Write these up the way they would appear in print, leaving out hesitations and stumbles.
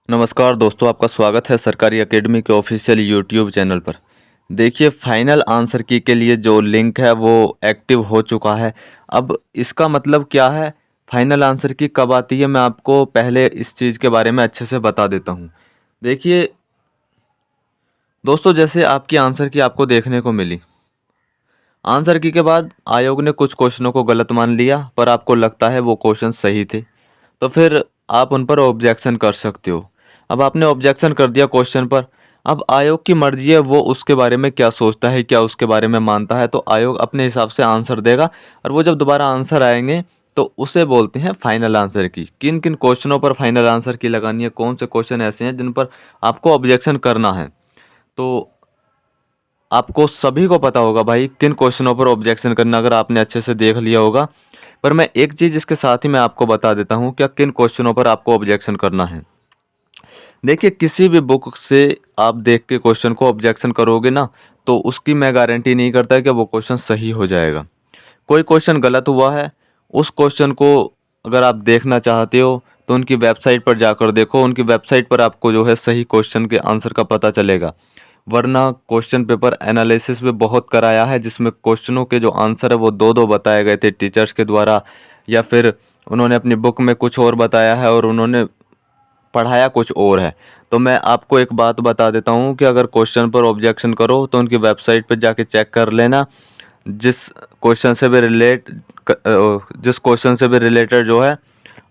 नमस्कार दोस्तों, आपका स्वागत है सरकारी एकेडमी के ऑफिशियल यूट्यूब चैनल पर। देखिए, फाइनल आंसर की के लिए जो लिंक है वो एक्टिव हो चुका है। अब इसका मतलब क्या है, फाइनल आंसर की कब आती है, मैं आपको पहले इस चीज़ के बारे में अच्छे से बता देता हूँ। देखिए दोस्तों, जैसे आपकी आंसर की आपको देखने को मिली, आंसर की के बाद आयोग ने कुछ क्वेश्चनों को गलत मान लिया, पर आपको लगता है वो क्वेश्चन सही थे, तो फिर आप उन पर ऑब्जेक्शन कर सकते हो। अब आपने ऑब्जेक्शन कर दिया क्वेश्चन पर, अब आयोग की मर्जी है वो उसके बारे में क्या सोचता है, क्या उसके बारे में मानता है, तो आयोग अपने हिसाब से आंसर देगा। और वो जब दोबारा आंसर आएंगे तो उसे बोलते हैं फाइनल आंसर की। किन किन क्वेश्चनों पर फाइनल आंसर की लगानी है, कौन से क्वेश्चन ऐसे हैं जिन पर आपको ऑब्जेक्शन करना है, तो आपको सभी को पता होगा भाई किन क्वेश्चनों पर ऑब्जेक्शन करना, अगर आपने अच्छे से देख लिया होगा। पर मैं एक चीज़ इसके साथ ही मैं आपको बता देता हूँ क्या किन क्वेश्चनों पर आपको ऑब्जेक्शन करना है। देखिए, किसी भी बुक से आप देख के क्वेश्चन को ऑब्जेक्शन करोगे ना, तो उसकी मैं गारंटी नहीं करता कि वो क्वेश्चन सही हो जाएगा। कोई क्वेश्चन गलत हुआ है, उस क्वेश्चन को अगर आप देखना चाहते हो तो उनकी वेबसाइट पर जाकर देखो। उनकी वेबसाइट पर आपको जो है सही क्वेश्चन के आंसर का पता चलेगा। वरना क्वेश्चन पेपर एनालिसिस भी बहुत कराया है, जिसमें क्वेश्चनों के जो आंसर है वो दो दो बताए गए थे टीचर्स के द्वारा, या फिर उन्होंने अपनी बुक में कुछ और बताया है और उन्होंने पढ़ाया कुछ और है। तो मैं आपको एक बात बता देता हूँ कि अगर क्वेश्चन पर ऑब्जेक्शन करो तो उनकी वेबसाइट पर जाके चेक कर लेना, जिस क्वेश्चन से भी जिस क्वेश्चन से भी रिलेटेड जो है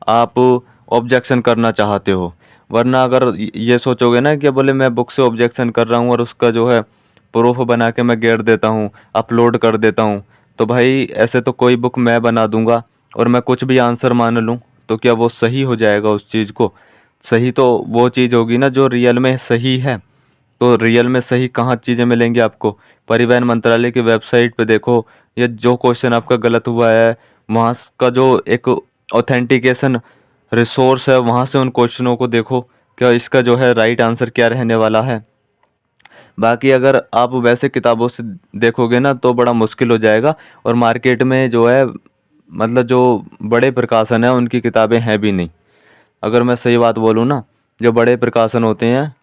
आप ऑब्जेक्शन करना चाहते हो। वरना अगर ये सोचोगे ना कि बोले मैं बुक से ऑब्जेक्शन कर रहा हूँ और उसका जो है प्रूफ बना के मैं गेर देता हूँ, अपलोड कर देता हूँ, तो भाई ऐसे तो कोई बुक मैं बना दूंगा और मैं कुछ भी आंसर मान लूँ, तो क्या वो सही हो जाएगा उस चीज़ को? सही तो वो चीज़ होगी ना जो रियल में सही है। तो रियल में सही कहाँ चीज़ें मिलेंगी आपको? परिवहन मंत्रालय की वेबसाइट पे देखो, या जो क्वेश्चन आपका गलत हुआ है वहाँ का जो एक ऑथेंटिकेशन रिसोर्स है वहाँ से उन क्वेश्चनों को देखो, क्या इसका जो है राइट आंसर क्या रहने वाला है। बाकी अगर आप वैसे किताबों से देखोगे ना तो बड़ा मुश्किल हो जाएगा। और मार्केट में जो है, मतलब जो बड़े प्रकाशन हैं उनकी किताबें हैं भी नहीं। अगर मैं सही बात बोलूँ ना, जो बड़े प्रकाशन होते हैं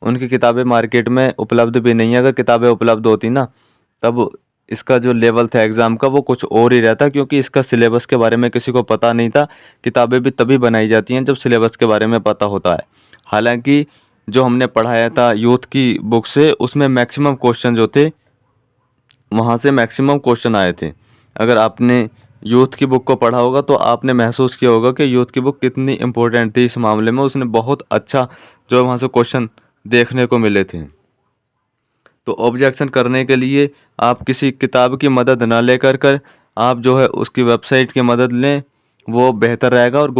उनकी किताबें मार्केट में उपलब्ध भी नहीं है। अगर किताबें उपलब्ध होती ना, तब इसका जो लेवल था एग्ज़ाम का वो कुछ और ही रहता, क्योंकि इसका सिलेबस के बारे में किसी को पता नहीं था। किताबें भी तभी बनाई जाती हैं जब सिलेबस के बारे में पता होता है। हालांकि जो हमने पढ़ाया था यूथ की बुक से, उसमें मैक्सिमम क्वेश्चन जो थे वहाँ से मैक्सिमम क्वेश्चन आए थे। अगर आपने यूथ की बुक को पढ़ा होगा तो आपने महसूस किया होगा कि यूथ की बुक कितनी इम्पोर्टेंट थी इस मामले में। उसने बहुत अच्छा जो वहाँ से क्वेश्चन देखने को मिले थे। तो ऑब्जेक्शन करने के लिए आप किसी किताब की मदद ना लेकर कर आप जो है उसकी वेबसाइट की मदद लें, वो बेहतर रहेगा। और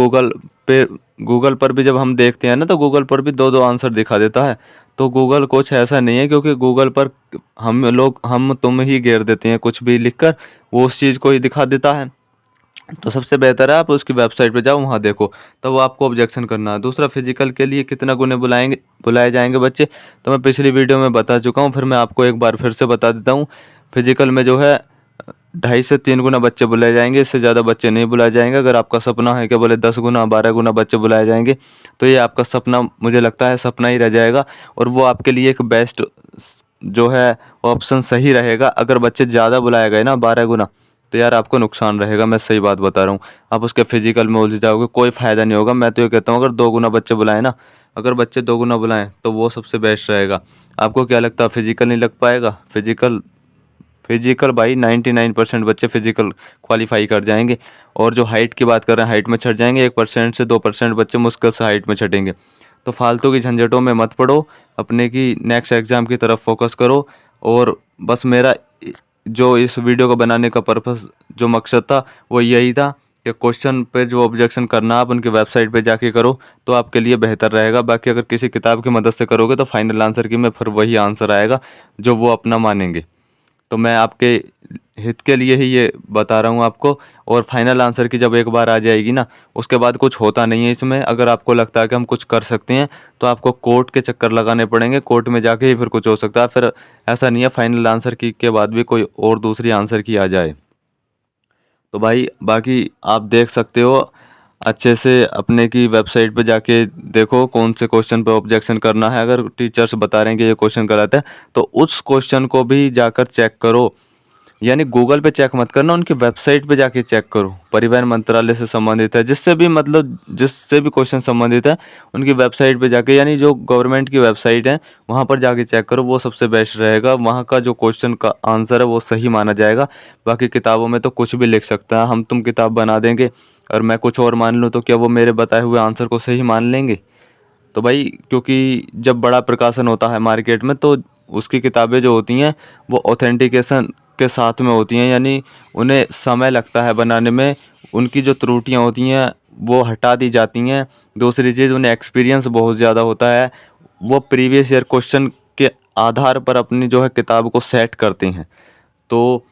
गूगल पर भी जब हम देखते हैं ना, तो गूगल पर भी दो दो आंसर दिखा देता है। तो गूगल कुछ ऐसा नहीं है, क्योंकि गूगल पर हम तुम ही घेर देते हैं कुछ भी लिखकर, वो उस चीज़ को ही दिखा देता है। तो सबसे बेहतर है आप उसकी वेबसाइट पे जाओ, वहाँ देखो, तब वो आपको ऑब्जेक्शन करना है। दूसरा, फिजिकल के लिए कितना गुने बुलाए जाएंगे बच्चे, तो मैं पिछली वीडियो में बता चुका हूँ, फिर मैं आपको एक बार फिर से बता देता हूँ। फिजिकल में जो है 2.5 से 3 गुना बच्चे बुलाए जाएंगे, इससे ज़्यादा बच्चे नहीं बुलाए जाएंगे। अगर आपका सपना है कि बोले 10 गुना 12 गुना बच्चे बुलाए जाएंगे, तो ये आपका सपना, मुझे लगता है सपना ही रह जाएगा। और वो आपके लिए एक बेस्ट जो है ऑप्शन सही रहेगा। अगर बच्चे ज़्यादा बुलाए गए ना 12 गुना, तो यार आपको नुकसान रहेगा, मैं सही बात बता रहा हूँ। आप उसके फिजिकल में उलझ जाओगे, कोई फ़ायदा नहीं होगा। मैं तो ये कहता हूँ अगर 2 गुना बच्चे बुलाएं ना, अगर बच्चे 2 गुना बुलाएं तो वो सबसे बेस्ट रहेगा। आपको क्या लगता है, फिजिकल नहीं लग पाएगा? फिजिकल फिजिकल भाई 99% बच्चे फिजिकल क्वालिफाई कर जाएंगे। और जो हाइट की बात कर रहे हैं, हाइट में छट जाएंगे, 1% से 2% बच्चे मुश्किल से हाइट में छटेंगे। तो फालतू की झंझटों में मत पड़ो, अपने की नेक्स्ट एग्ज़ाम की तरफ फोकस करो। और बस मेरा जो इस वीडियो को बनाने का पर्पस, जो मकसद था, वो यही था कि क्वेश्चन पे जो ऑब्जेक्शन करना आप उनकी वेबसाइट पे जाके करो, तो आपके लिए बेहतर रहेगा। बाकी अगर किसी किताब की मदद से करोगे तो फाइनल आंसर की में फिर वही आंसर आएगा जो वो अपना मानेंगे। तो मैं आपके हित के लिए ही ये बता रहा हूँ आपको। और फाइनल आंसर की जब एक बार आ जाएगी ना, उसके बाद कुछ होता नहीं है इसमें। अगर आपको लगता है कि हम कुछ कर सकते हैं, तो आपको कोर्ट के चक्कर लगाने पड़ेंगे, कोर्ट में जाके ही फिर कुछ हो सकता है। फिर ऐसा नहीं है फाइनल आंसर की के बाद भी कोई और दूसरी आंसर की आ जाए। तो भाई बाकी आप देख सकते हो, अच्छे से अपने की वेबसाइट पे जाके देखो कौन से क्वेश्चन पे ऑब्जेक्शन करना है। अगर टीचर्स बता रहे हैं कि ये क्वेश्चन गलत है तो उस क्वेश्चन को भी जाकर चेक करो। यानी गूगल पे चेक मत करना, उनकी वेबसाइट पे जाके चेक करो। परिवहन मंत्रालय से संबंधित है, जिससे भी क्वेश्चन संबंधित है उनकी वेबसाइट पे जाके, यानी जो गवर्नमेंट की वेबसाइट है वहाँ पर जाके चेक करो, वो सबसे बेस्ट रहेगा। वहाँ का जो क्वेश्चन का आंसर है वो सही माना जाएगा। बाकी किताबों में तो कुछ भी लिख सकता है, हम तुम किताब बना देंगे और मैं कुछ और मान लूँ तो क्या वो मेरे बताए हुए आंसर को सही मान लेंगे? तो भाई, क्योंकि जब बड़ा प्रकाशन होता है मार्केट में तो उसकी किताबें जो होती हैं वो ऑथेंटिकेशन के साथ में होती हैं, यानी उन्हें समय लगता है बनाने में। उनकी जो त्रुटियां होती हैं वो हटा दी जाती हैं। दूसरी चीज़, उन्हें एक्सपीरियंस बहुत ज़्यादा होता है। वो प्रीवियस ईयर क्वेश्चन के आधार पर अपनी जो है किताब को सेट करते हैं। तो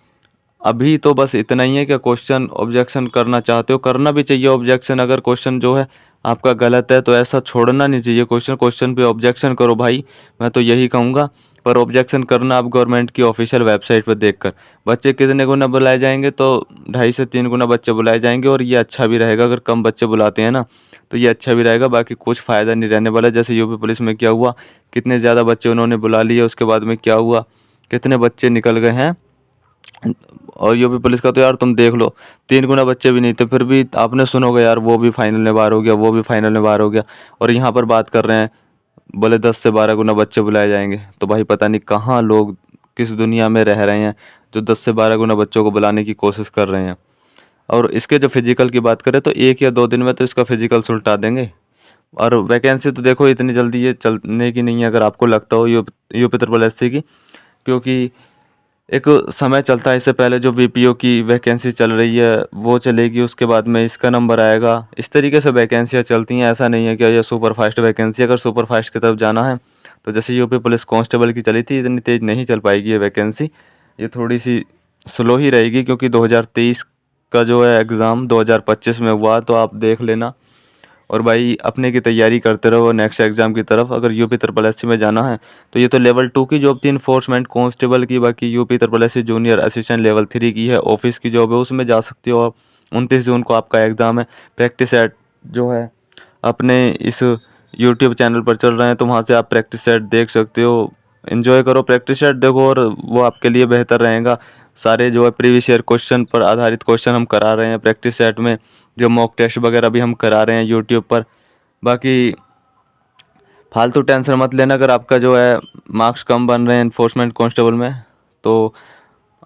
अभी तो बस इतना ही है कि क्वेश्चन ऑब्जेक्शन करना चाहते हो, करना भी चाहिए ऑब्जेक्शन। अगर क्वेश्चन जो है आपका गलत है तो ऐसा छोड़ना नहीं चाहिए, क्वेश्चन क्वेश्चन पे ऑब्जेक्शन करो भाई, मैं तो यही कहूँगा। पर ऑब्जेक्शन करना आप गवर्नमेंट की ऑफिशियल वेबसाइट पर देखकर। बच्चे कितने गुना बुलाए जाएंगे? तो 2.5 से 3 गुना बच्चे बुलाए जाएंगे, और ये अच्छा भी रहेगा। अगर कम बच्चे बुलाते हैं ना तो ये अच्छा भी रहेगा, बाकी कुछ फ़ायदा नहीं रहने वाला। जैसे यूपी पुलिस में क्या हुआ, कितने ज़्यादा बच्चे उन्होंने बुला लिए, उसके बाद में क्या हुआ, कितने बच्चे निकल गए हैं। और यूपी पुलिस का तो यार तुम देख लो, 3 गुना बच्चे भी नहीं थे, फिर भी आपने सुनोगे यार वो भी फाइनल में बाहर हो गया, वो भी फाइनल में बाहर हो गया। और यहाँ पर बात कर रहे हैं, बोले 10 से 12 गुना बच्चे बुलाए जाएंगे। तो भाई पता नहीं कहाँ लोग किस दुनिया में रह रहे हैं जो 10 से 12 गुना बच्चों को बुलाने की कोशिश कर रहे हैं। और इसके जो फिजिकल की बात करें तो 1 या 2 दिन में तो इसका फिजिकल सुलटा देंगे। और वैकेंसी तो देखो इतनी जल्दी ये चलने की नहीं है, अगर आपको लगता हो यूपी ट्रिपल एस सी की, क्योंकि एक समय चलता है। इससे पहले जो वीपीओ की वैकेंसी चल रही है वो चलेगी, उसके बाद में इसका नंबर आएगा। इस तरीके से वैकेंसियाँ चलती हैं, ऐसा नहीं है कि ये सुपर फास्ट वैकेंसी। अगर सुपर फास्ट की तरफ जाना है तो जैसे यूपी पुलिस कांस्टेबल की चली थी, इतनी तेज़ नहीं चल पाएगी ये वैकेंसी। ये थोड़ी सी स्लो ही रहेगी, क्योंकि 2023 का जो है एग्ज़ाम 2025 में हुआ, तो आप देख लेना। और भाई अपने की तैयारी करते रहो नेक्स्ट एग्ज़ाम की तरफ। अगर यूपी ट्रिपल एस सी में जाना है तो ये तो लेवल 2 की जॉब थी इन्फोर्समेंट कांस्टेबल की, बाकी UP triple S C junior assistant level 3 की है, ऑफिस की जॉब है, उसमें जा सकते हो आप। 29 जून को आपका एग्ज़ाम है। प्रैक्टिस सेट जो है अपने इस यूट्यूब चैनल पर चल रहे हैं, तो वहाँ से आप प्रैक्टिस सेट देख सकते हो। इन्जॉय करो, प्रैक्टिस सेट देखो, और वो आपके लिए बेहतर रहेगा। सारे जो है प्रीवियस ईयर क्वेश्चन पर आधारित क्वेश्चन हम करा रहे हैं प्रैक्टिस सेट में, जो मॉक टेस्ट वगैरह भी हम करा रहे हैं यूट्यूब पर। बाकी फालतू टेंशन मत लेना अगर आपका जो है मार्क्स कम बन रहे हैं इन्फोर्समेंट कांस्टेबल में, तो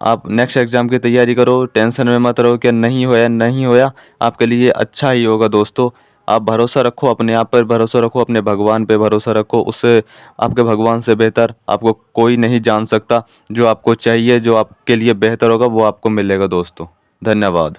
आप नेक्स्ट एग्ज़ाम की तैयारी करो। टेंशन में मत रहो कि नहीं होया नहीं होया, आपके लिए अच्छा ही होगा दोस्तों। आप भरोसा रखो, अपने आप पर भरोसा रखो, अपने भगवान पे भरोसा रखो। उससे आपके भगवान से बेहतर आपको कोई नहीं जान सकता। जो आपको चाहिए, जो आपके लिए बेहतर होगा वो आपको मिलेगा दोस्तों। धन्यवाद।